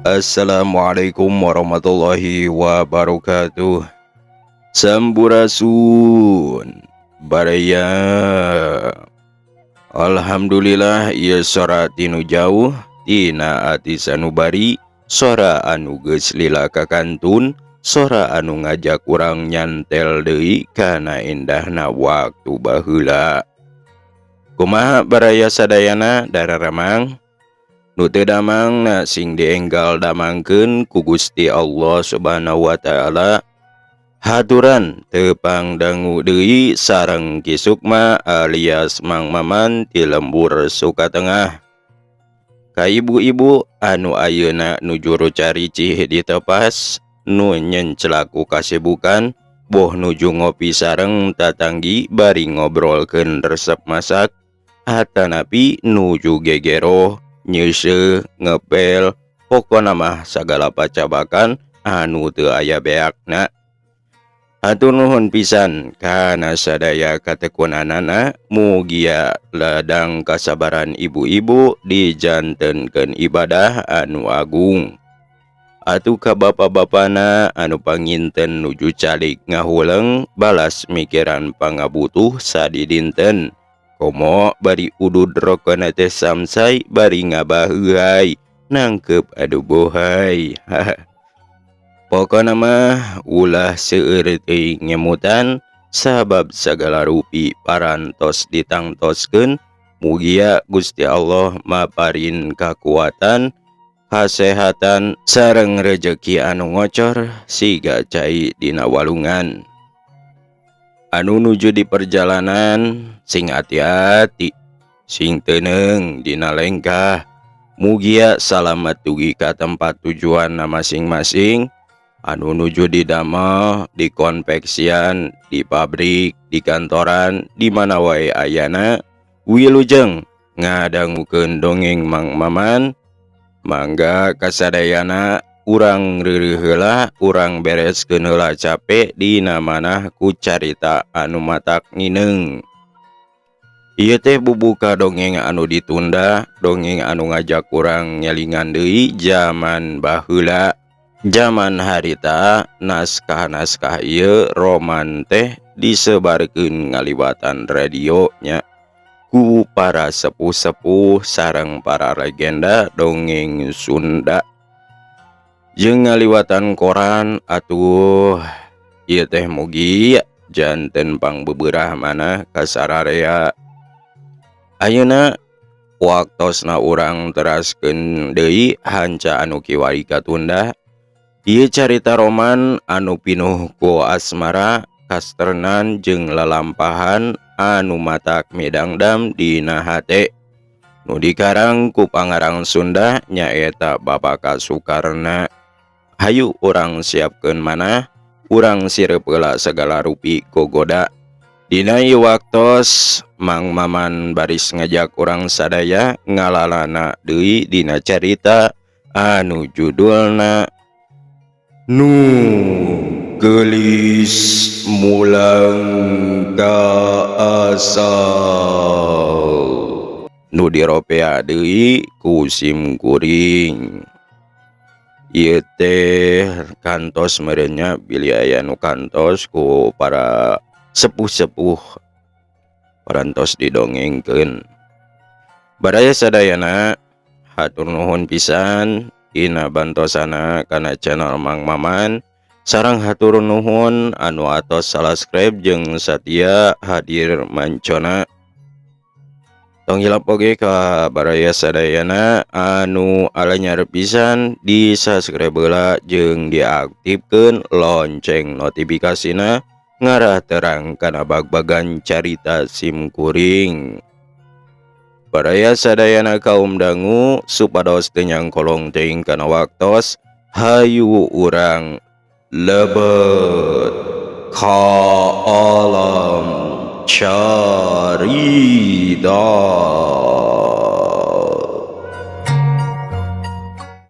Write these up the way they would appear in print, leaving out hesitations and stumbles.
Assalamualaikum warahmatullahi wabarakatuh. Sampurasun Baraya. Alhamdulillah ieu sora tinu jauh tina ati sanubari, sora anu geus lila kakantun, sora anu ngajak urang nyantel deui kana indahna waktu baheula. Kumaha baraya sadayana dararamang? Nu teu damang na sing dienggal damangkeun ku Gusti Allah Subhanahu wa taala. Haturan teu pangdangu deui sareng Ki Sukma alias Mang Maman ti lembur Sukatengah. Ka ibu-ibu anu ayeuna nuju caricih di tepas, nu nyencelaku kasibukan, boh nuju ngopi sareng tatanggi bari ngobrolkeun resep masak, hatanapi nuju gegero nyeuseuk ngepel, pokona mah sagala pacabakan anu teu aya beakna. Hatur nuhun pisan kana sadaya katekunanana, mugia ladang kasabaran ibu-ibu dijantenkeun ibadah anu agung. Atuh ka bapa-bapana anu panginten nuju calik ngahuleng balas mikiran pangabutuh sadi dinten. Komo bari udud rokona teh samsai bari ngabaheuai nangkep adu bohai. Pokona mah ulah seueur teuing nyemutan, sabab sagala rupi parantos ditangtoskeun. Mugia Gusti Allah maparin kakuatan, kasehatan sareng rejeki anu ngocor siga cai dina walungan. Anu nuju di perjalanan sing hati-hati, sing teuneng dina lengkah, mugia salamat dugi ka tempat tujuan na masing-masing. Anu nuju di damel, di konveksian, di pabrik, di kantoran, di mana wae ayana, wilujeng ngadangukeun dongeng Mang Maman. Mangga kasadayana urang reureuh heula, urang bereskeun heula capek dina manah ku carita anu matak ngineng. Ieu teh bubuka dongeng anu ditunda, dongeng anu ngajak urang nyalingan deui zaman baheula. Zaman harita naskah-naskah ieu roman teh disebarkeun ngaliwatan radio nya ku para sepuh-sepuh sareng para legenda dongeng Sunda. Jeung ngaliwatan koran atuh ieu teh mugi janten pangbebeurah manah kasararea. Ayeuna waktosna urang teraskeun deui hanca anu kiwari katunda. Ieu carita roman anu pinuh ku asmara, kasternan jeung lalampahan anu matak midangdam dina hate. Nu dikarang ku pangarang Sunda nyaeta Bapak Sukarna. Hayu urang siapkeun manah, urang sireup heula sagala rupi gogoda. Dina ieu waktos Mang Maman baris ngajak urang sadaya ngalalana deui dina carita anu judulna Nu Geulis Mulang ka Asal, nu diropea deui ku Sim Kuring. Ieu teh kantos merenya bilih aya nu kantos ku para sepuh-sepuh parantos didongengkeun. Baraya sadayana hatur nuhun pisan tina bantosana kana channel Mang Maman, sareng hatur nuhun anu atos subscribe jeung satia hadir mancona. Tong hilap oge ka baraya sadayana anu alanyar pisan di subscribe heula jeung diaktifkeun lonceng notifikasina ngarah terang kana bag-bagan carita Sim Kuring. Baraya sadayana kaum dangu supados teu nyangkolong teuing kana waktos, hayu urang lebet ka alam carita.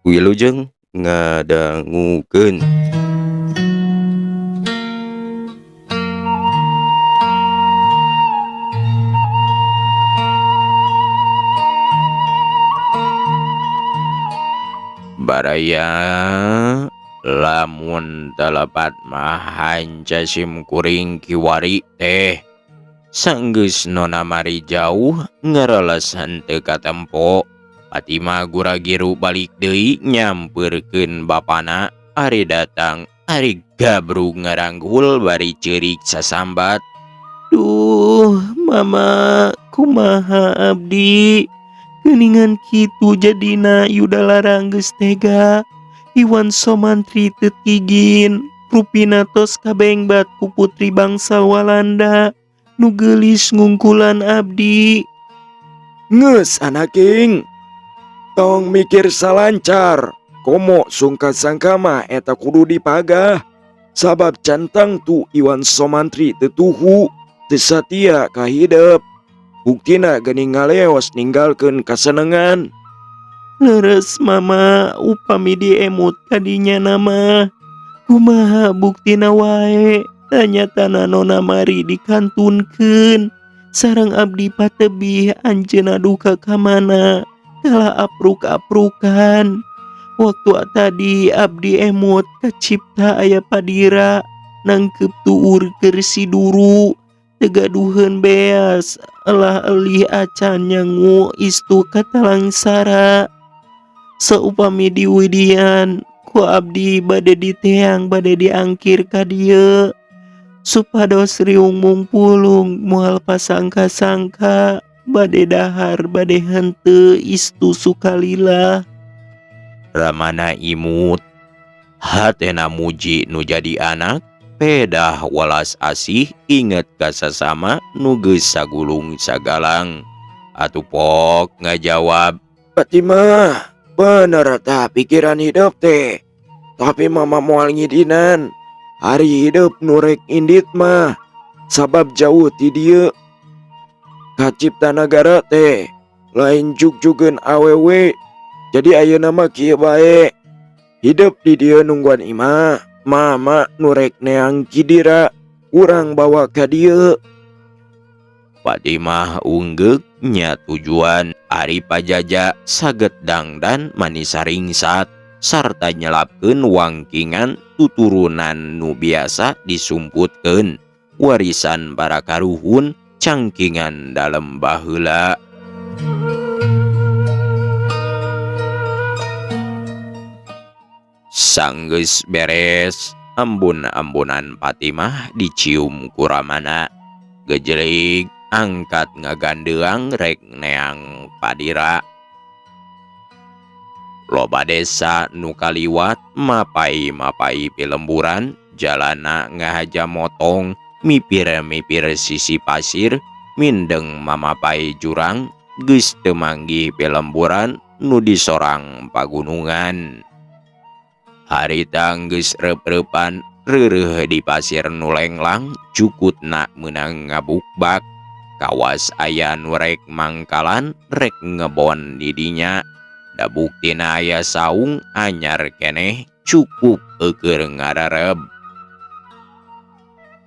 Wilujeng ngadangukeun. Baraya lamun telepat mah hanca simkuring kiwari teh sanggeus nona mari jauh ngareles henteu katempo. Fatimah gura-giru balik deui nyampeurkeun bapana ari datang ari gabrug ngaranggul bari ceurik sasambat. Duh mama kumaha abdi geuningan kitu jadina yudalarang geus tega. Iwan Somantri teu tigin rupina tos kabengbat ku putri bangsa Walanda nu geulis ngungkulan abdi. Ngeus anaking tong mikir salancar komo sungka-sangka mah eta kudu dipagah sabab cantang tu Iwan Somantri teu tuhu teu satia ka hidep buktina geuning ngaleos ninggalkeun kasenengan. Leres mama upami diemut kadinya nama kumaha buktina wae tanyatana nona mari dikantunkeun sareng abdi patebih anjeunna duka ka mana kala apruk-aprukan. Waktu tadi abdi emut kacipta aya padira nangkep tuur keur si duru tegaduheun beas elah elih acan nyangu istu katalangsara. Saupami diwidian ku abdi bade diteang bade diangkir ka dieu supados riung mungpulung moal pasangka-sangka bade dahar bade henteu istu sukalila. Ramana imut hatena muji nu jadi anak pedah walas asih inget ka sasama nu geus sagulung sagalang. Atupok ngajawab, Fatimah bener tah pikiran hidup teh tapi mama moal ngidinan hari hidup nurek indit mah sabab jauh ti dieu kacipta nagara teh lain jug-jugeun awewe jadi ayeuna mah kieu bae hidup di dieu nungguan imah mama nurek neang kidira urang bawa ka dieu. Fatimah unggek nya tujuan ari pajaja saget dangdan manis saringsat sarta nyelapkeun wangkingan tuturunan nu biasa disumputkeun warisan para karuhun cangkingan dalem baheula. Sanggeus beres ambun-ambunan Fatimah dicium ku Ramana gejelig angkat ngagandeang rek neang padira. Loba desa nu kaliwat mapai-mapai pilemburan jalana ngahaja motong mipir-mipir sisi pasir mindeng mamapai jurang geus teu manggih pilemburan nu di sorang pagunungan. Harita geus reup-reupan reureuh di pasir nu lenglang cukutna meunang ngabukbak kawas aya nu rek mangkalan rek ngebon di dinya da buktina aya saung anyar keneh cukup eukeur ngarareb.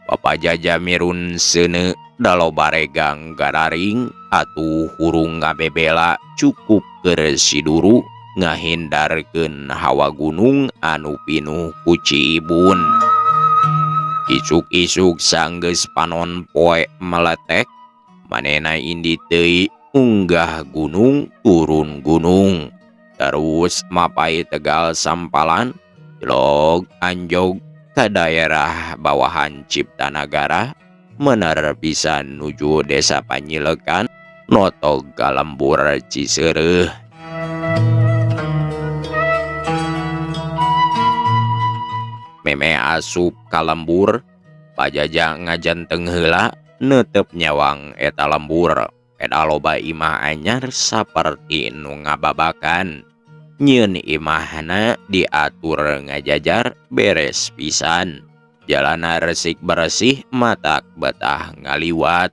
Papajaja mirun seuneu da loba regang gararing atuh hurung ngabebela cukup keur si duru ngahindarkeun hawa gunung anu pinuh ku Ciibun. Isuk-isuk sanggeus panon poe meletek manehna indi teuy unggah gunung turun gunung terus mapai tegal sampalan jelog anjog ka daerah bawahan Ciptanagara mener pisan nuju desa Panyilekan noto Galembur Ciseureeuh. Meme asup ka lembur pajaja ngajanteng heula neuteup nyawang eta lembur eda loba imah anyar saperti nu ngababakan nyieun imahna diatur ngajajar beres pisan jalana resik bersih matak betah ngaliwat.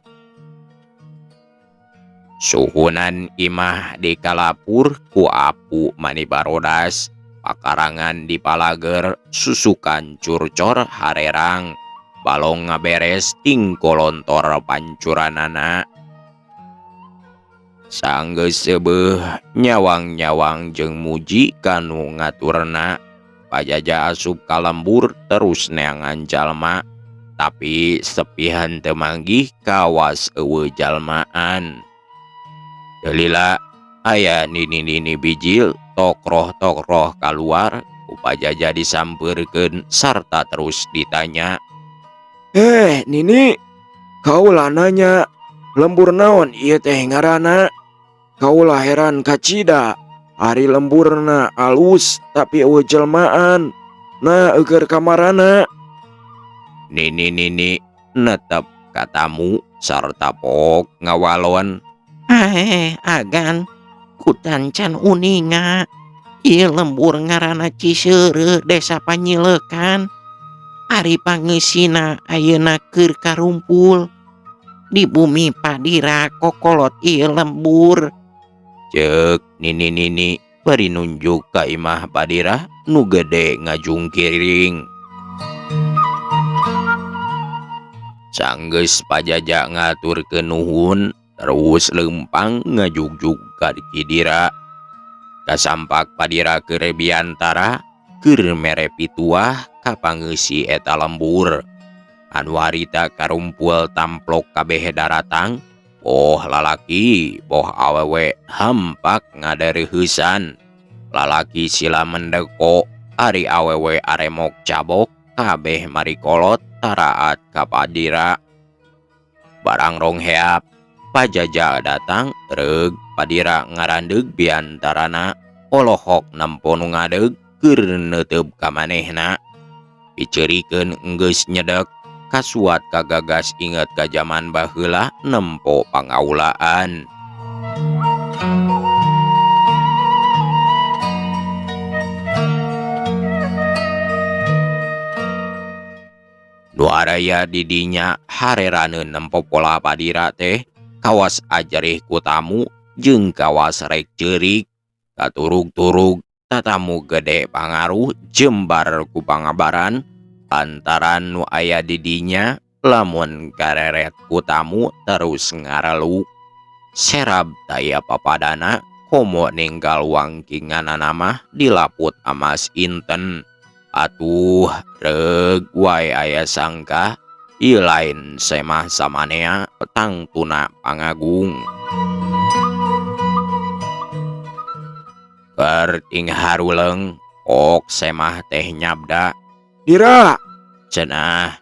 Suhunan imah di kalapur ku apu mani barodas pakarangan di palager susukan curcor harerang balong ngaberes ting kolontor pancuranana. Sanggeus sebeuh nyawang-nyawang jeung muji kanu ngaturna. Pajaja asup ka lembur terus neangan jalma, tapi sepihan teu manggih kawas eueuh jalmaan. Teu lila aya nini-nini bijil tokroh-tokroh kaluar, ku pajaja disampeurkeun sarta terus ditanya, Nini, kaulah nanya, lembur naon ieu teh ngaranna? Kaulah heran kacida, ari lemburna alus tapi eueuh jelmaan. Nah, eueur kamarana. nini-nini netep katamu sarta pok ngawalon. Agan, kutancan uninga. Ieu lembur ngaranna Ciseureuh desa Panyilekan. Ari pangeusina ayeuna keur karumpul. Di bumi Padira kokolot ieu lembur. Ceuk nini-nini bari nunjuk ka imah Padira nu gede ngajungkiring. Sanggeus pajaja ngaturkeun nuhun, terus leumpang ngajugjug ka Cidira. Kasampak Padira keur biantara keur mere pituah ka pangeusi eta lembur. Anu harita karumpul tamplok kabeh daratang, boh lalaki boh awewe hampak ngadareuheusan. Lalaki sila mendeko, ari awewe aremok cabok, kabeh marikolot taraat ka Padira. Barang rongheap pajaja datang reug Padira ngarandeug biantarana, olohok nempo nu ngadeg keur neuteub ka manehna. Piceurikeun enggeus nyedek, kasuat kagagas inget ka zaman baheula nempo pangaulaan. Nu araya di dinya hareraneun nempo pola Padira teh kawas ajarih ku tamu jeung kawas rek ceurik. Katurug-turug tatamu gede pangaruh jembar ku pangabaran lantaran nu aya di dinya lamun kareret ku tamu terus ngarelu. Serab daya papadana komo ninggal wangkinganana mah dilaput amas inten. Atuh reug wae aya sangka ieu lain semah samanea tangtuna pangagung. Kerting haruleng ok semah teh nyabda, Dira, cenah.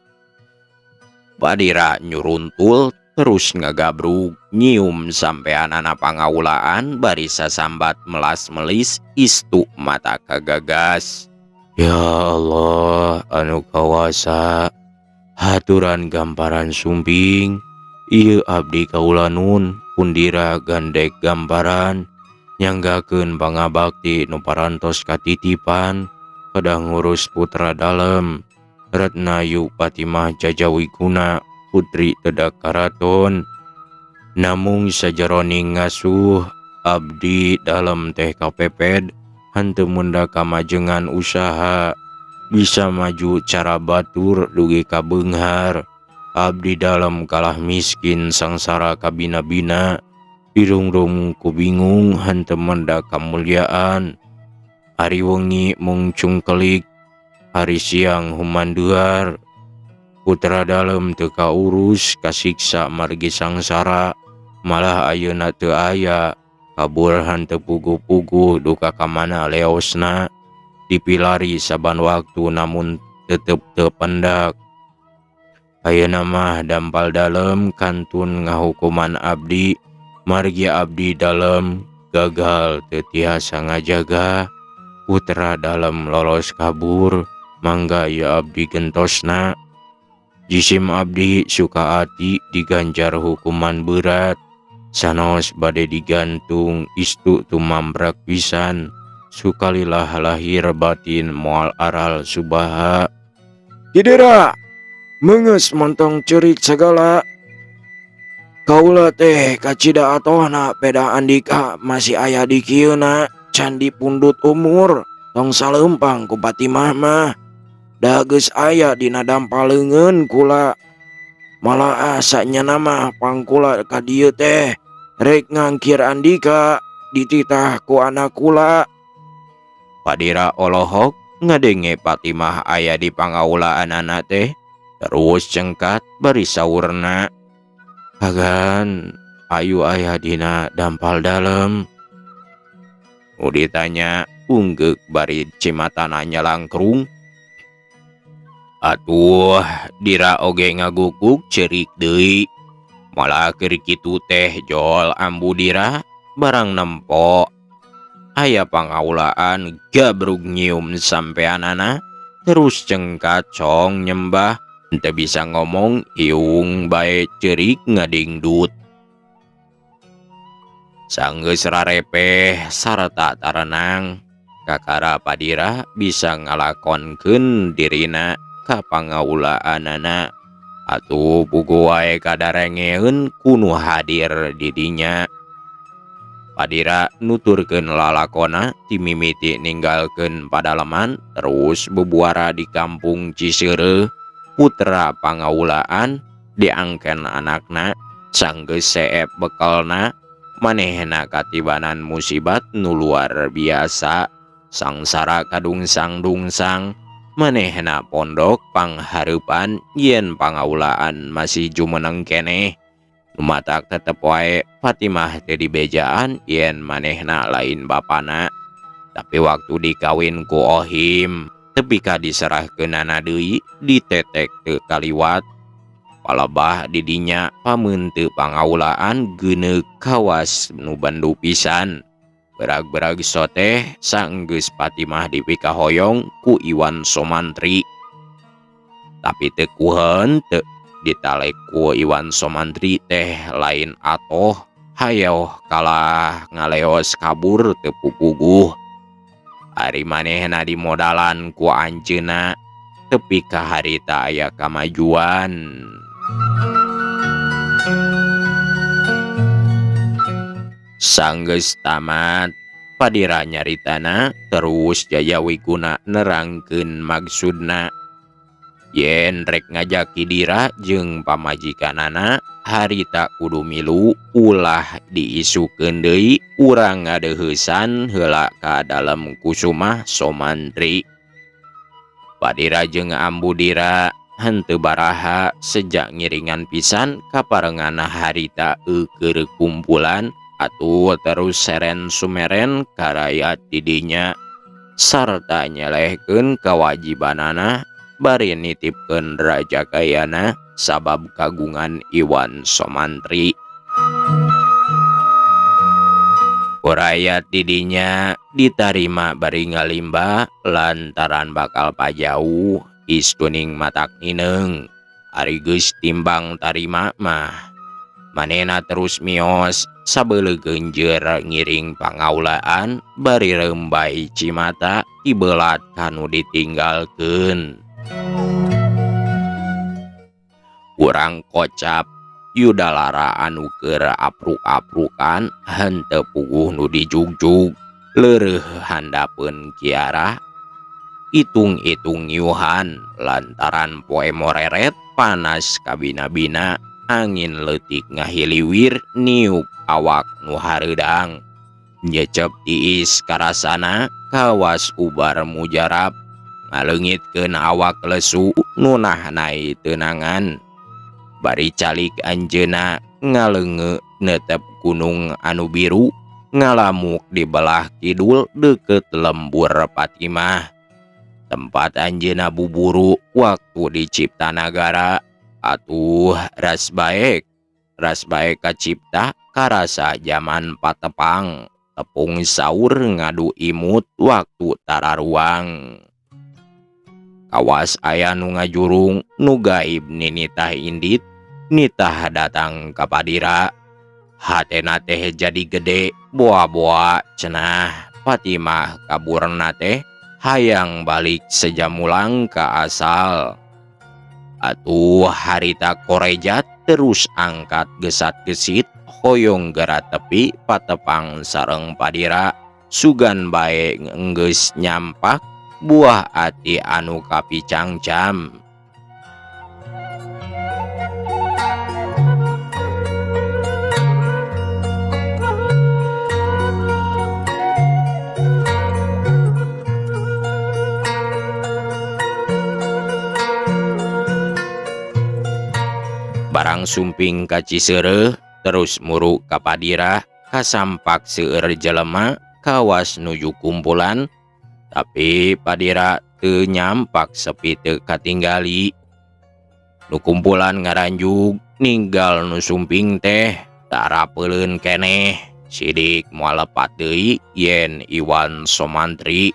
Padira nyuruntul terus ngagabrug nyium sampeanana pangaulaan bari sasambat melas melis istu mata kagagas. Ya Allah anu kawasa, haturan gamparan sumbing, ieu abdi kaula nun pundira gandek gambaran, nyanggakeun pangabakti nu parantos katitipan, kadang ngurus putra dalem, Ratnayu Patimah Jajawiguna putri tedak karaton. Namung sajeroning ngasuh abdi dalem teh kapeped, henteu munda kamajengan usaha, bisa maju cara batur dugi kabeunghar. Abdi dalem kalah miskin sangsara kabina-bina, irung-rung ku bingung henteu menda kamulyaan. Hari wengi mung cungkelik, hari siang humanduar. Putra dalem teu kaurus kasiksa margi sangsara, malah ayeuna teu aya. Kabur henteu puguh-puguh duka kamana leosna, dipilari saban waktu namun tetep teu pendak. Ayeuna mah dampal dalem kantun ngahukuman abdi, margi abdi dalem gagal teu tiasa ngajaga. Putra dalem lolos kabur, mangga ya abdi gentosna. Jisim abdi suka ati diganjar hukuman berat, sanos bade digantung istu tumambrak pisan, sukalilah lahir batin moal aral subaha. Didira, meungeus montong ceurik segala. Kaula teh kacida atohna peda andika masih aya di kieuna candi pundut umur, tong saleumpang ku Patimah mah. Da geus aya dina dampaleungeun kula. Malah asanya nama pangkula ka dieu teh rek ngangkir Andika dititah ku anak kula. Padira olohok ngadenge Fatimah aya di pangaulaan teh, terus cengkat bari saurna, "Agan, ayu aya dina dampal dalem." Nu ditanya unggek bari cimatana nyalangkrung. "Atuh, dira oge ngaguguk cerik deui. Malah keur kitu teh jol ambu dira barang nempo aya pangaulaan gabrug nyium sampeanana terus cengkat cong nyembah teu bisa ngomong iung bae cerik ngadingdut." Sanggeus rarepeh sarta tarenang, kakara Padira bisa ngalakonkeun dirina ka pangaulaanana. Atuh puguh wae kadarengeun kunu hadir di dinya. Padira nuturkeun lalakona ti mimiti ninggalkeun padaleman terus bebuara di kampung Ciseureuh. Putra pangaulaan diangken anakna, sanggeus seep bekelna, manehna katibanan musibat nu luar biasa. Sangsara kadungsang-dungsang, manehna pondok panghareupan yen pangaulaan masih jumeneng keneh. Numatak tetep wae Fatimah teu dibejaan yen manehna lain bapana. Tapi waktu dikawin ku Ohim, tepi ka diserahkeunana deui ditetek teu kaliwat. Palebah di dinya pameun teu pangaulaan geuneuh kawas nu bandu pisan. Berag-berag soteh sanggeus Fatimah dipikahoyong ku Iwan Somantri. Tapi teu kuheun teu ditalek ku Iwan Somantri teh lain atoh hayoh kalah ngaleos kabur teu pupuguh. Ari manehna dimodalan ku anjeunna, tepi ka harita aya kamajuan. Sanggeus tamat, Padira nyaritana terus Jaya Wiguna nerangkeun maksudna. Yen rek ngajaki dira jeung pamajikanana harita kudu milu ulah diisukeun deui urang ngadeuheusan heula ka dalem kusumah Somantri. Padira jeung ambu dira henteu baraha sejak ngiringan pisan kaparengana harita keur kumpulan atuh terus seren sumeren karayat di dinya sarta nyelehkeun kawajibanana bari nitipkeun raja kayana sabab kagungan Iwan Somantri. Kurayat di dinya ditarima bari ngalimba lantaran bakal pajauh istuning matak nineng. Ari geus timbang tarima mah manehna terus mios sabeuleuh geunjeur ngiring pangaulaan bari rembai cimata ibelat kanu ditinggalkeun. Urang kocap yudalara anu keur apruk-aprukan henteu puguh nu dijugjug leureuh handapeun kiara itung-itung yuhan lantaran poe moreret panas kabina-bina angin leutik ngahiliwir niup awak nu hareudang nyecep tiis karasana kawas ubar mujarab ngaleungitkeun awak lesu nu nahnai teunangan. Bari calik anjeuna ngaleungeu netep gunung anu biru ngalamuk di belah kidul deukeut lembur Fatimah. Tempat anjeuna buburu waktu di Ciptanagara. Atuh ras baek kacipta karasa zaman patepang tepung saur ngadu imut waktu tararuang. Kawas aya nu ngajurung nu gaib ninitah indit nitah datang ka Padira. Hatena teh jadi gede boa-boa cenah Fatimah kaburna teh hayang balik sejamulang ka asal. Atuh harita korejat terus angkat gesat-gesit hoyong gara tepi patepang sareng Padira sugan bae enggeus nyampak buah ati anu kapicangcam. urang sumping ka Ciseureuh terus muru ka Padira kasampak seueur jelema kawas nuju kumpulan, tapi Padira teu nyampak sepi teu katinggali. Nu kumpulan ngaranjug ninggal nu sumping teh tarapeuleuun keneh sidik moal lepat deui yen Iwan Somantri.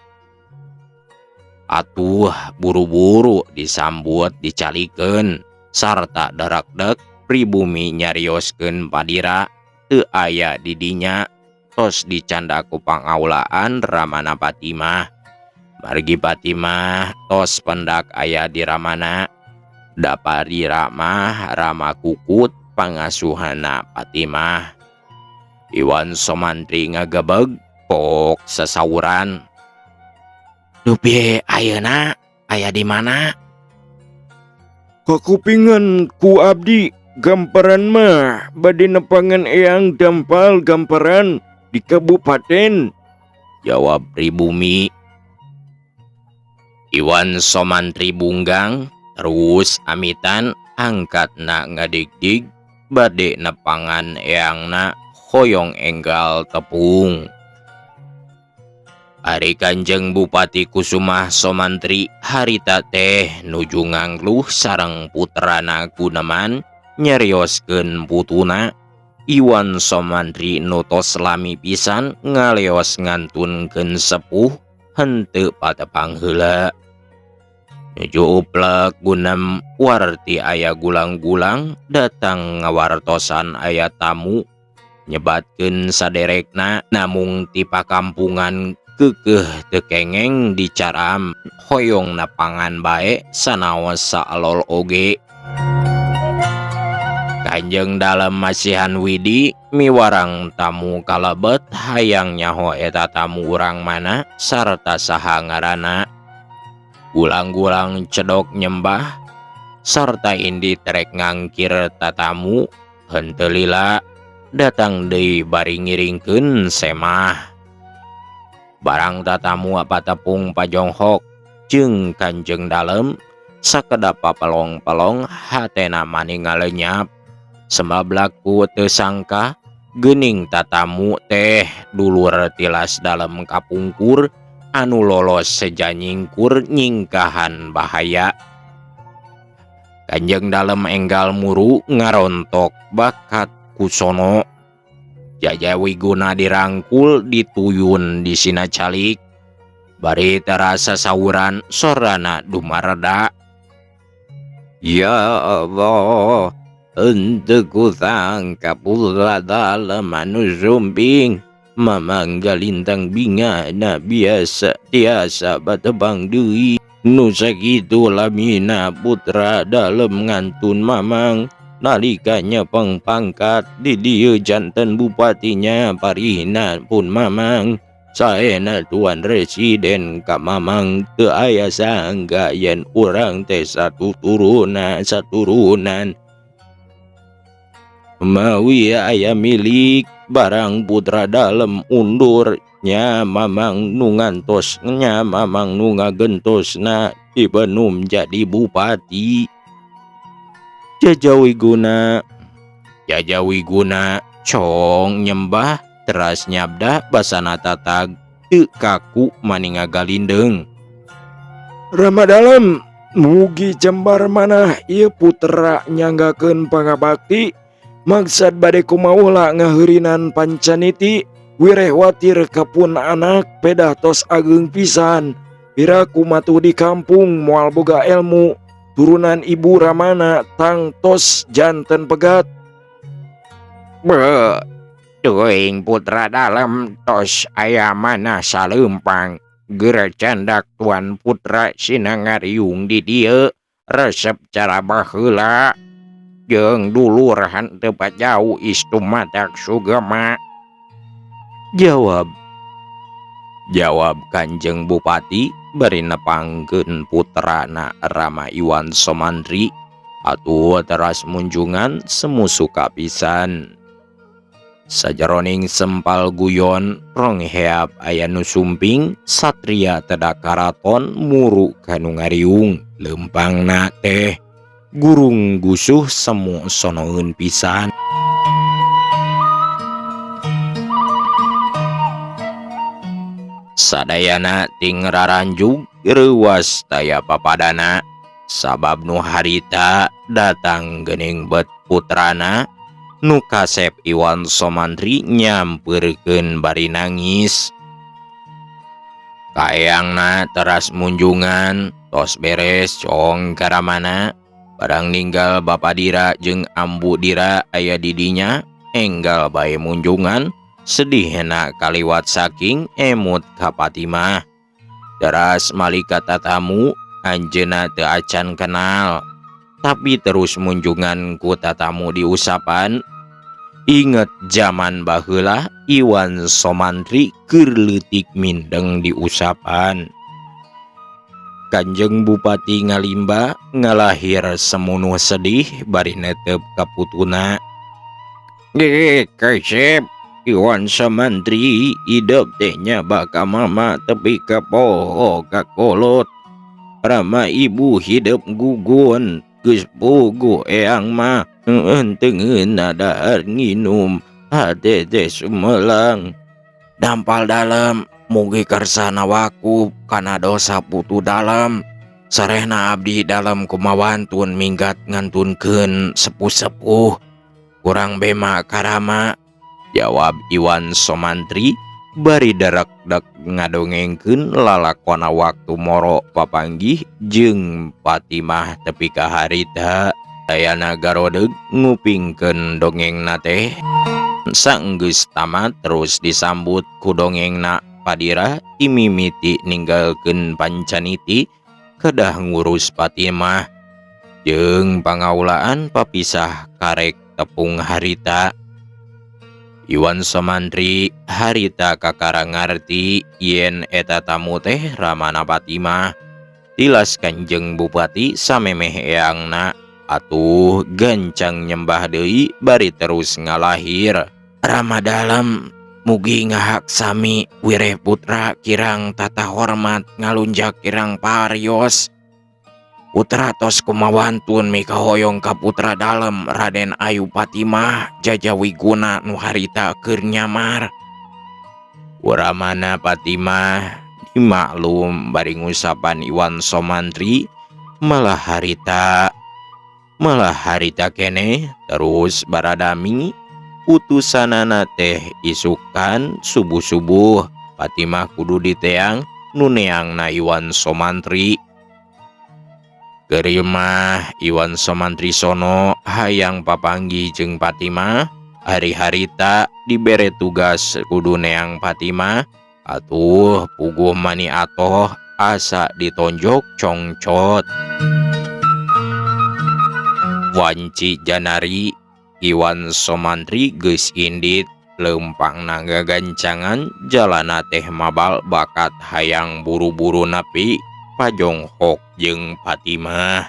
Atuh buru-buru disambut dicalikeun sarta darak-dek pribumi nyarioskeun Padira teu aya di dinya tos dicanda ku pangaulaan Ramana Patimah. Margi Patimah tos pendak aya di Ramana, da Padira mah Rama Kukut pangasuhana Patimah. Iwan Somantri ngagebeg pok sasauran. "Dupi ayeuna aya di mana?" Kakupingan ku abdi gambaran mah bade nepangan eyang dampal gambaran di kabupaten, jawab pribumi. Iwan Somantri bunggang terus amitan angkatna ngadigdig bade nepangan eyangna hoyong enggal tepung. Ari Kanjeng Bupati Kusumah Somantri harita teh nuju ngangluh sareng putrana Guneman nyarioskeun putuna. Iwan Somantri nutos lami pisan ngaleos ngantunkeun sepuh henteu patepang heula. Nuju uplek Gunem warti aya gulang-gulang datang ngawartosan aya tamu nyebatkeun saderekna namung ti pakampungan keukeuh teu kengeng dicaram hoyong napangan bae sanaos saalol oge. Kanjeng Dalem Masihan Widi miwarang tamu kalebet hayang nyaho eta tamu urang mana sarta saha ngaranna. Gulang-gulang cedok nyembah sarta indi terek ngangkir tatamu henteu lila datang deui bari ngiringkeun semah. Barang tatamu apa tepung pajonghok jeung Kanjeng Dalem sakedap papelong-pelong hatena maning ngalenyap. Semablaku teu sangka geuning tatamu teh dulur tilas Dalem kapungkur anu lolos sejanyingkur nyingkahan bahaya. Kanjeng Dalem enggal muru ngarontok bakat kusono. Jajawiguna dirangkul dituyun di sina calik. Bari terasa sauran sorana dumareda. "Ya Allah, henteu kusangka putra Dalem anu sumping mamang galintang bingana biasa tiasa batebang deui. Nu sakitu lamina putra Dalem ngantun mamang nalikanya pangpangkat di dieu janten bupatinya parihna pun mamang saena tuan residen ka mamang teu aya sangga yen urang teh saturunan mawi aya milik barang putra Dalem undur nya mamang nu ngantos nya mamang nu ngagentosna ibenum jadi bupati." Jajawiguna cong nyembah teras nyabda basana tatag teu kaku maning ngagalindeng. Rama Dalem mugi jembar manah ieu putra nyanggakeun pangabakti maksad bade kumaula ngaheurinan pancaniti wirehwatir kapun anak pedah tos ageung pisan pira kumatu di kampung moal boga ilmu turunan ibu Ramana tang tos janten pegat. Beuh, teuing putra Dalem tos aya mana saleumpang geura candak tuan putra sinangariung di dieu resep cara baheula jeung dulur henteu pajau istumadak sugema. Jawab Kanjeng Bupati bari nepangkeun putrana Rama Iwan Somantri atuh teras munjungan semu suka pisan. Sajeroning sempal guyon rong heap aya nu sumping satria tedak karaton muru kanu ngariung leumpangna teh gurung gusuh semu sonoeun pisan. Sadayana ting raranjug reuas taya papadana, sabab nu harita datang geuning bet putrana nu kasep Iwan Somantri nyampeurkeun bari nangis. Kaayangna teras munjungan, tos beres cong karamana, barang ninggal Bapa Dira jeung Ambu Dira aya di dinya, enggal bae munjungan, sedihna kaliwat saking emut ka Patimah. Teras malika tatamu, anjeunna teu acan kenal, tapi terus munjungan ku tatamu di usapan. Inget zaman baheula Iwan Somantri keur leutik mindeng di usapan. Kanjeng Bupati Ngalimba ngalahir semunuh sedih bari netep ka putuna. Kasep, Iwan Somantri hidup tehnya baka mama tepi ka poho ka kolot. Rama ibu hidup gugun, geus puguh eang mah tengeun nadahar nginum, hate teh sumelang. Dampal dalem, mugi kersana waku kana dosa putu dalem. Sarehna abdi dalem kumawantun minggat ngantunkeun sepuh-sepuh. Kurang bema karama, jawab Iwan Somantri bari darak-dak ngadongengkeun lalakona waktu moro papanggih jeung Patimah tepi ka harita. Dayana garodeg ngupingkeun dongengna teh. Saenggeus tamat terus disambut ku dongengna Padira imimiti ninggalkeun pancaniti kedah ngurus Patimah jeung pangaulaan papisah karek tepung harita. Iwan Somantri harita kakara ngarti yen eta tamu teh ramana Patimah. Tilas Kanjeng Bupati samemeh eangna, atuh gancang nyembah deui bari terus ngalahir. Rama dalem, mugi ngahak sami wireh putra kirang tata hormat ngalunjak kirang parios. Putra tos kumawantun mika hoyong ka putra dalem Raden Ayu Patimah jajawiguna nu harita keur nyamar. Uramana Patimah dimaklum bari ngusapan Iwan Somantri malah harita keneh terus baradami. Utusanana teh isukan subuh-subuh Patimah kudu diteang nu neangna Iwan Somantri. Gerimah Iwan Somantri sono hayang papanggih jeung Patimah. Hari-harita dibere tugas kudu neang Patimah, atuh puguh mani atoh asa ditonjok congcot. Wanci janari Iwan Somantri geus indit leumpang nangga gancangan jalana teh mabal bakat hayang buru-buru napi pajonghok jeung Patimah.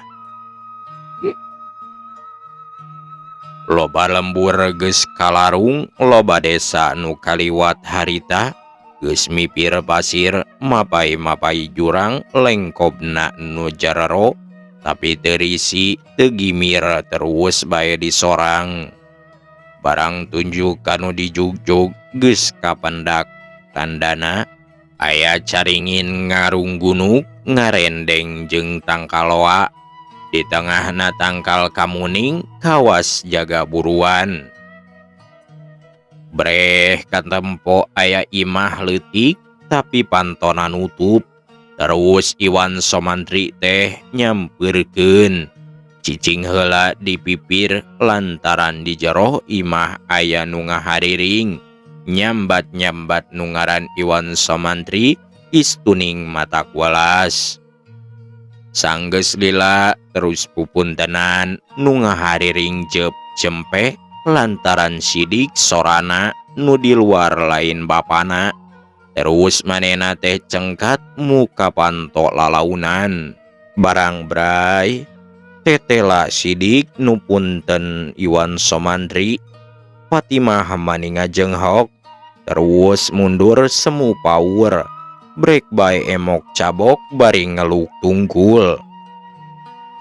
Loba lembur geus kalarung, loba desa nu kaliwat harita geus mipir pasir mapai-mapai jurang lengkobna nu jarero, tapi terisi tegimir terus bae disorang. Barang tunjuk kanu dijugjug geus kapendak, tandana aya caringin ngarung gunuk ngarendeng jeung tangkaloa. Di tengahna tangkal kamuning kawas jaga buruan. Breh katempo aya imah leutik tapi pantona nutup. Terus Iwan Somantri teh nyampeurkeun. Cicing heula dipipir lantaran di jero imah aya nu ngahariring. Nyambat-nyambat nu ngaran Iwan Somantri istuning matak welas. Sanggeus lila terus pupuntenan nu ngahariring jeup cempe lantaran sidik sorana nu di luar lain bapana. Terus manena teh cengkat muka panto lalaunan. Barang bray tetela sidik nu punten Iwan Somantri. Patimah mani ngajenghok terus mundur semu paur. Brek bae emok cabok bari ngeluk tunggul.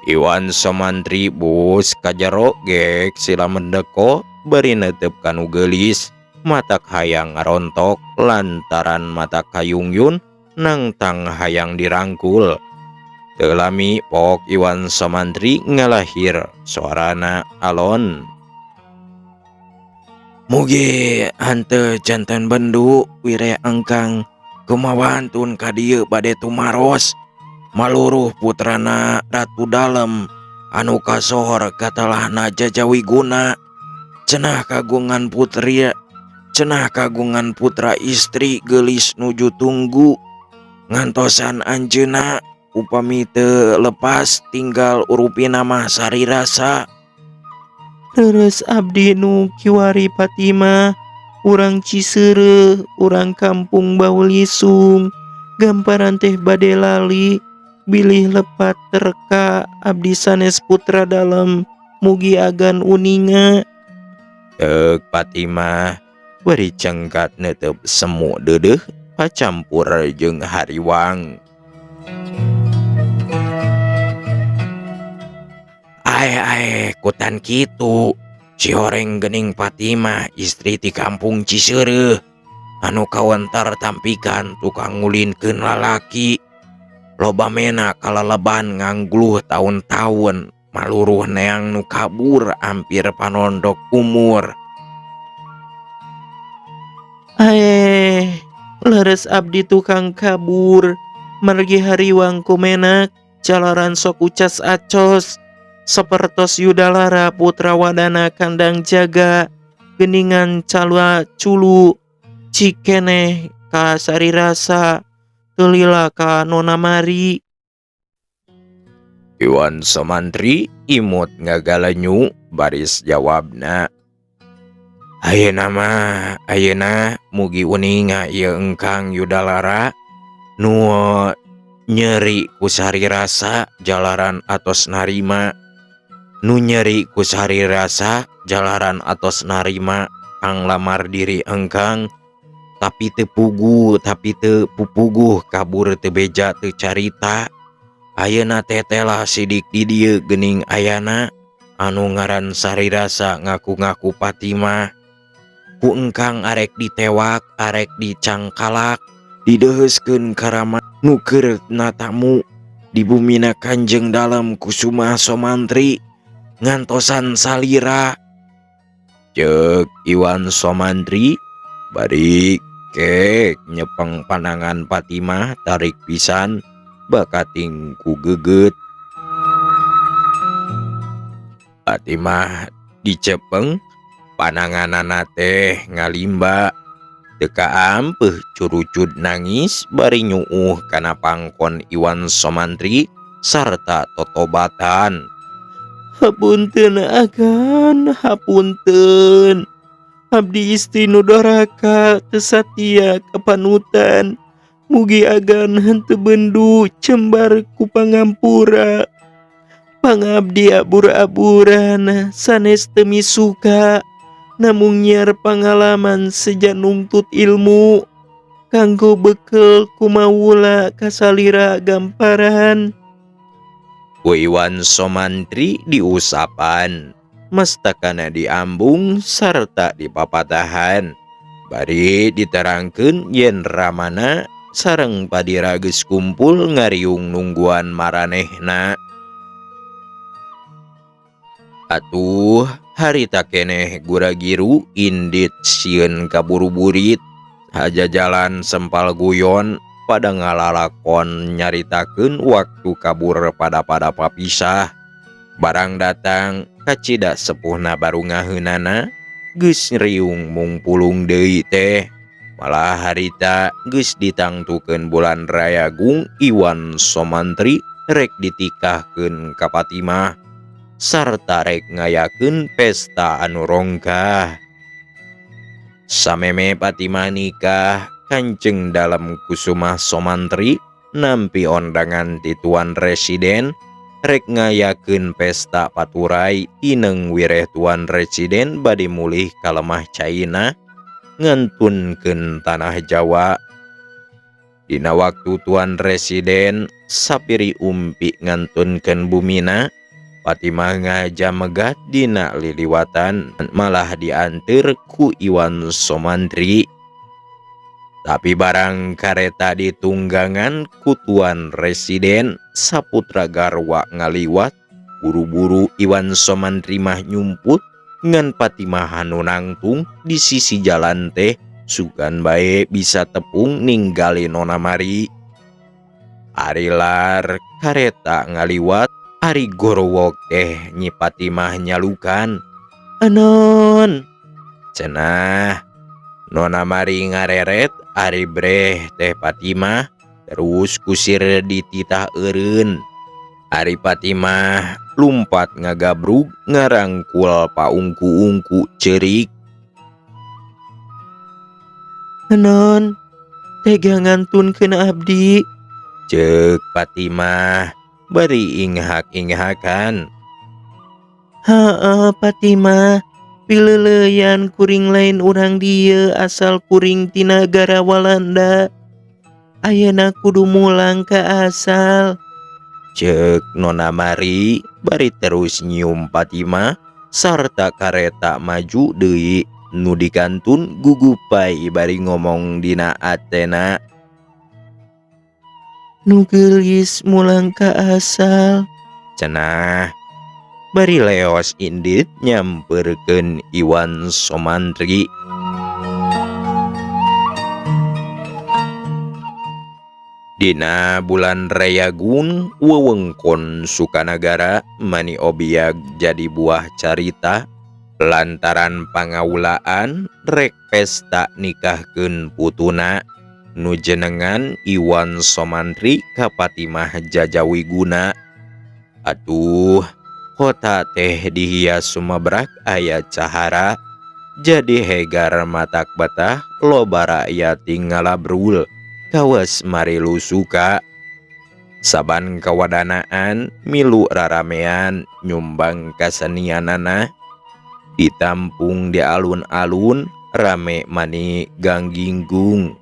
Iwan Somantri bus kajero gek sila mendeko bari netep kanu geulis matak hayang ngarontok lantaran mata kayungyun nang tang hayang dirangkul. Teu lami pok Iwan Somantri ngalahir suarana alon. Mugi henteu janten bendu wire engkang kumawantun ka dieu bade tumaros maluruh putrana Ratu Dalem anu kasohor katalahna Jajawiguna cenah kagungan putra istri geulis nuju tunggu ngantosan anjeunna upami teu lepas tinggal urupina mah sarirasa. Leres abdi nu kiwari Fatimah, urang Ciseureuh, urang kampung Baulisung, gamparan teh bade lali, bilih lepat terka abdi sanes putra Dalem, mugi agan uninga. Teuk Fatimah bari cengkat netep semu deudeuh pacampur jeung hariwang. Ae kutan kitu si horeng geuning Fatimah istri ti kampung Ciseureuh anu kawentar tampikan tukang ngulinkeun lalaki loba mena kalaleban nganggluh taun-taun maluruh neang nu kabur hampir panondok umur. Leres abdi tukang kabur, margi hariwang kumenak, jalaran sok ucas acos, sapertos Yudalara putra wadana kandang jaga, geningan calua culu, cikeneh ka sarirasa, tulila ka nona Mari. Iwan Somantri imut ngagalenyu baris jawabna. Ayeuna mugi uninga ieu engkang Yudalara nu nyeri ku sarirasa jalaran atos narima kang lamar diri engkang tapi teu pupuguh kabur teu beja teu carita. Ayeuna tetela sidik di dieu geuning ayana anu ngaran sarirasa ngaku-ngaku Fatimah ku engkang arek ditewak arek dicangkalak dideheuskeun karama nu keur natamu di bumina Kanjeng Dalem Kusuma Somantri ngantosan salira. Ceuk Iwan Somantri bari kek nyepeng pandangan Fatimah tarik pisan bakating ku geugeut. Fatimah dicepeng pananganana teh ngalimba teu ampeuh curucud nangis bari nyuuh kana pangkon Iwan Somantri sarta totobatan. Hapunten agan, hapunten. Abdi istri nu doraka teu satia kapanutan. Mugi agan henteu bendu cembar ku pangampura. Pangabdi abur-aburan sanes teu misuka. Namung nyiar pangalaman seja nungtut ilmu kanggo bekel kumaula kasalira gamparan. Ku Iwan Somantri diusapan mastakana diambung sarta dipapatahan bari diterangkeun yen ramana sareng padira geus kumpul ngariung nungguan maranehna. Atuh harita keneh gura-giru indit sieun kaburu-burit haja jalan sempal guyon pada ngalalakon nyaritakeun waktu kabur pada papisah. Barang datang kacida sepuhna baru ngaheunana geus riung mung pulung deui teh. Malah harita geus ditangtukeun bulan rayagung Iwan Somantri rek ditikahkeun ka Fatimah sarta rek ngayakeun pesta anu rongkah. Sameme Fatimah nikah, Kanjeng Dalem Kusuma Somantri nampi ondangan ti Tuan Residen rek ngayakeun pesta paturai tineng wireh Tuan Residen bade mulih ka lemah Caina ngantunkeun tanah Jawa. Dina waktu Tuan Residen sapiri umpi ngantunkeun bumina, Fatimah ngaja megat dina liliwatan malah diantir ku Iwan Somantri. Tapi barang kareta ditunggangan ku Tuan Residen, saputra garwa ngaliwat, buru-buru Iwan Somantri mah nyumput ngan Fatimah anu nangtung di sisi jalan teh sugan bae bisa tepung ninggali Nona Mari. Ari lar kareta ngaliwat, ari gorowok teh Nyi Fatimah nyalukan, Anon, cenah. Nona Mari ngareret ari breh teh Fatimah terus kusir dititah eureun. Ari Fatimah lumpat ngagabrug ngarangkul paungku-ungku ceurik. Anon, tega ngantunkeun abdi. Ceuk Fatimah bari inghak-inghakan. Haa Fatimah, pileuleyan kuring lain urang dieu asal kuring ti nagara Walanda. Ayeuna kudu mulang ka asal. Ceuk Nona Mari bari terus nyium Fatimah sarta kareta maju deui. Nu dikantun gugupai bari ngomong dina atena, Nu geulis mulang ka asal. cenah. Bari leos indit nyamperkeun Iwan Somantri. Dina bulan Rayagun wewengkon Sukanagara mani obiag jadi buah carita lantaran pangaulaan rek pesta nikahkeun putuna nu jenengan Iwan Somantri ka Fatimah Jajawiguna. Atuh, kota teh dihias sumabrak aya cahara, jadi hegar matak batah loba rakyat ngalabrul kawas marilu suka. Saban kawadanaan milu raramean nyumbang kasenianana, ditampung di alun-alun rame mani gangginggung.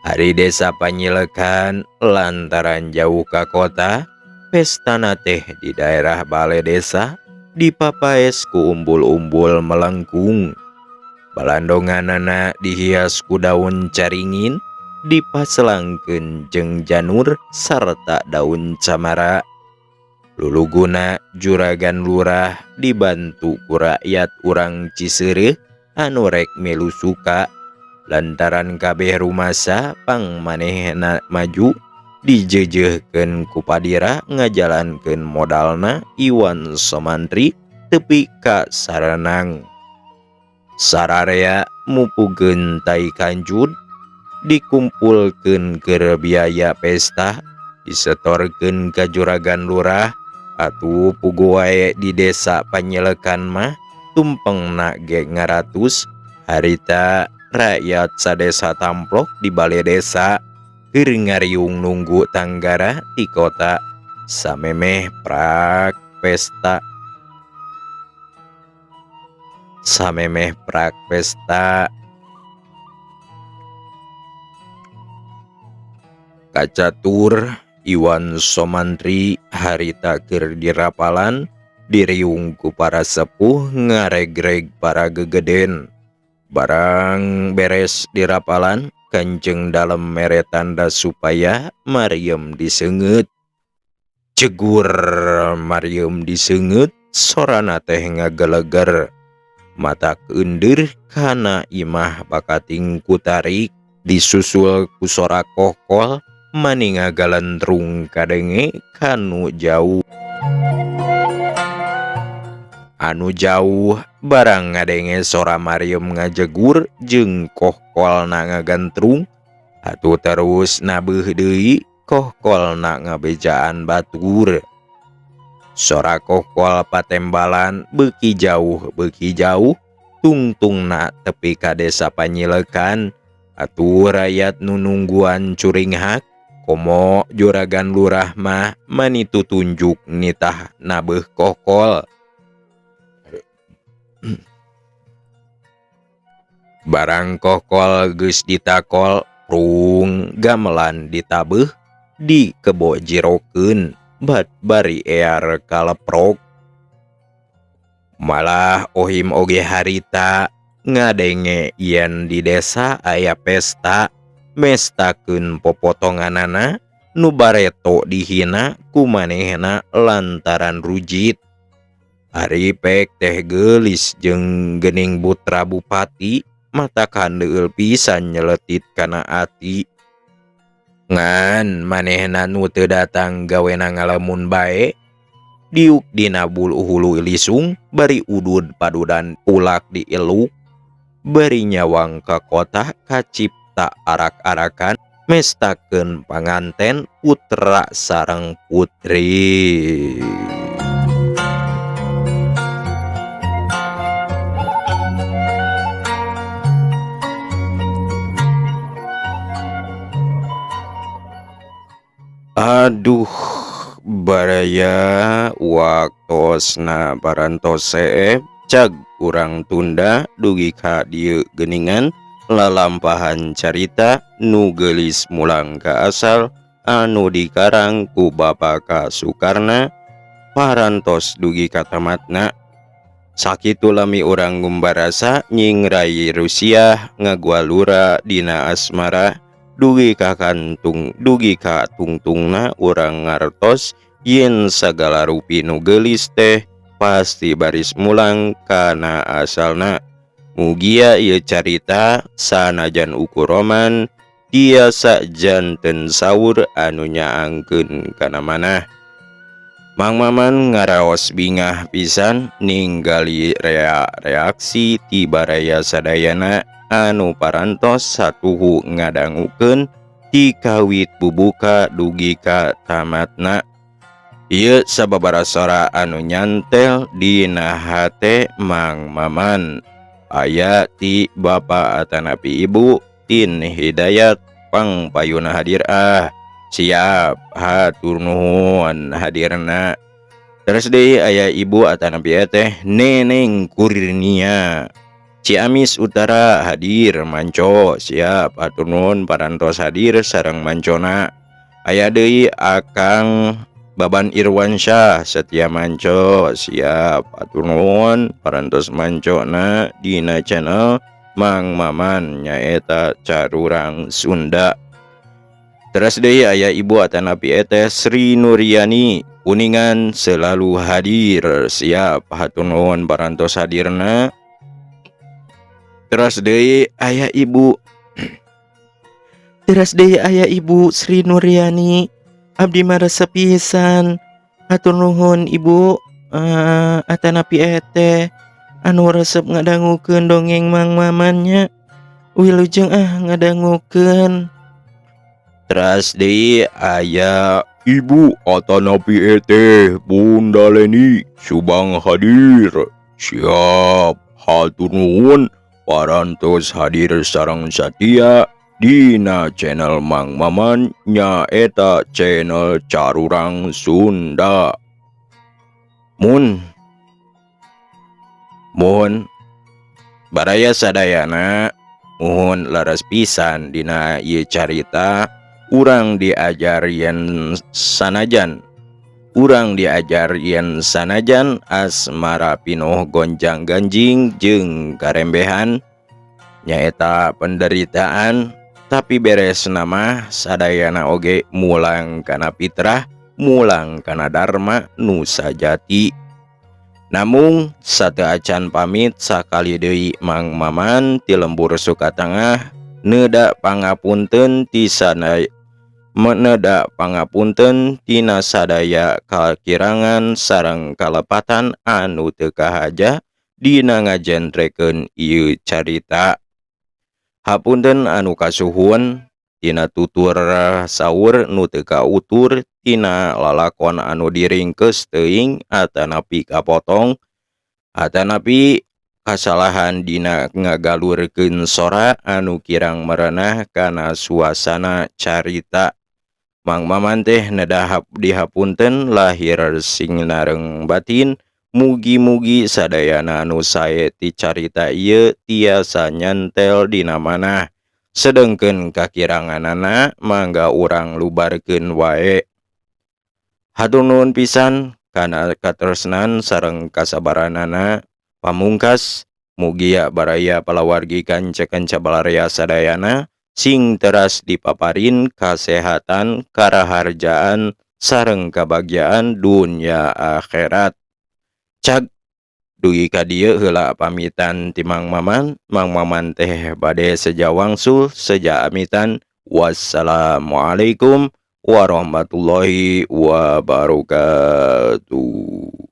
Hari desa panyilekan lantaran jauh ka kota, pestana teh di daerah balai desa dipapaes ku umbul-umbul melengkung. Balandonganana dihias ku daun caringin, dipaselangkeun jeung janur sarta daun camara. Luluguna juragan lurah dibantu ku rakyat urang Ciseureuh anu rek milu suka, lantaran kabeh rumasa pang manehna maju dijejehkeun ku padira ngajalankeun modalna Iwan Somantri tepi ka sarenang. Sararea mupugeun tai kanjut dikumpulkeun keur biaya pesta, disetorkeun ka juragan lurah. Atuh pugu wae di desa panyilekan mah tumpengna ge ngaratus. Harita rakyat sadesa tamplok di balai desa keur ngariung nunggu tanggara di kota samemeh prak pesta. Samemeh prak pesta. Kacatur Iwan Somantri harita keur dirapalan diriung ku para sepuh ngaregreg para gegeden. Barang beres dirapalan, Kanjeng dalem mere tanda supaya Maryam diseungeut. Cegur Maryam diseungeut, sorana teh ngageleger. Mata keundur kana imah bakating kutarik, disusul ku sora kokol mani ngagalentrung kadenge kanu jauh. Anu jauh barang ngadenge sora Maryam ngajegur jeung kohkolna ngagantrung. Atuh terus nabeuh deui kohkolna ngabejaan batur. Sora kohkol patembalan beuki jauh tungtungna tepi ka desa panyilekan. Atuh rakyat nu nungguan curing hak komo juragan lurah mah manitu tunjuk nitah nabeuh kohkol. Barang kohkol geus ditakol, prung gamelan ditabeh dikebojirokeun bat bari ear kaleprok. Malah ohim oge harita ngadenge yen di desa aya pesta mestakeun popotonganana nu bareto dihina ku manehna lantaran rujit. Ari pek teh geulis jeung geuning putra bupati mata kandeul pisan nyeletit kana ati. Ngan manehna nu teu datang gawena ngalamun bae diuk dina hulu lisung bari udud padudan ulak dieluk bari nyawang ka kota kacipta arak-arakan mestakeun panganten putra sareng putri. Aduh, baraya waktosna parantos cag urang tunda dugi ka dieu geuningan lalampahan carita nu geulis mulang ka asal anu dikarang ku Bapak Sukarna parantos dugi ka tamatna. Sakitu lami urang ngumbarasa nyingrai Rusia ngagualura dina asmara dugi ka tungtungna urang ngartos yen sagala rupi nu geulis teh pasti baris mulang kana asalna. Mugia ieu carita sanajan ukuroman tiasa janten saur anu nyaangkeun kana manah. Mang Maman ngaraos bingah pisan ninggali reaksi ti baraya sadayana anu parantos satuhu ngadangukeun ti kawit bubuka dugi ka tamatna. Ieu sababaraha sora anu nyantel dina hate Mang Maman. Aya ti Bapa atanapi Ibu Tin Hidayat pangpayuna hadir siap hatur nuhun hadirna. Terus deui aya Ibu atanapi teh Neneng Kurnia Ciamis Utara hadir manco siap hatur nuhun parantos hadir sareng mancona. Aya deui Akang Baban Irwansyah Setia manco siap hatur nuhun parantos mancona dina channel Mang Maman nyaeta Carurang Sunda. Terus deui aya Ibu atanapi teh Sri Nuryani Kuningan selalu hadir siap hatur nuhun parantos hadirna. Terus deui aya Ibu Sri Nuryani abdi maresep pisan hatur nuhun Ibu atanapi teh anu resep ngadangukeun dongeng Mang Mamannya wilujeng ngadangukeun. Terus deui aya Ibu atanapi teh Bunda Leni Subang hadir siap hatur nuhun parantos hadir sareng satia dina channel Mang Maman nyaeta channel Carurang Sunda. Mun baraya sadayana muhun laras pisan dina ieu carita urang diajar yen sanajan asmara pinuh gonjang ganjing jeung karembehan nyaeta penderitaan tapi beres nama sadayana oge mulang kana fitrah mulang kana dharma nu sajati. Namung sateu acan pamit sakali deui Mang Maman ti lembur Sukatengah neuda pangapunten tina sadaya kakirangan sareng kalepatan anu teu kahaja dina ngajentrekeun ieu carita. Hapunten anu kasuhun tina tutur saur nu teu kautur tina lalakon anu diringkeus teuing atanapi kapotong atanapi kasalahan dina ngagalurkeun sora anu kirang merenah kana suasana carita. Mang Maman teh nedahap dihapunten lahir sing nareng batin. Mugi-mugi sadayana anu sae ti carita ieu tiasa nyantel dina manah Sedengkeun kakiranganana mangga urang lubarkeun wae. Hatur nuhun pisan kana katresnan sareng kasabaranana. Pamungkas, mugia baraya palawargi kanca-kanca balarea sadayana sing teras dipaparin kasehatan, karaharjaan, sareng kabagyaan dunya akhirat. Cag dugi ka dieu heula pamitan ti Mang Maman. Mang Maman teh bade seja wangsul seja amitan. Wassalamualaikum warahmatullahi wabarakatuh.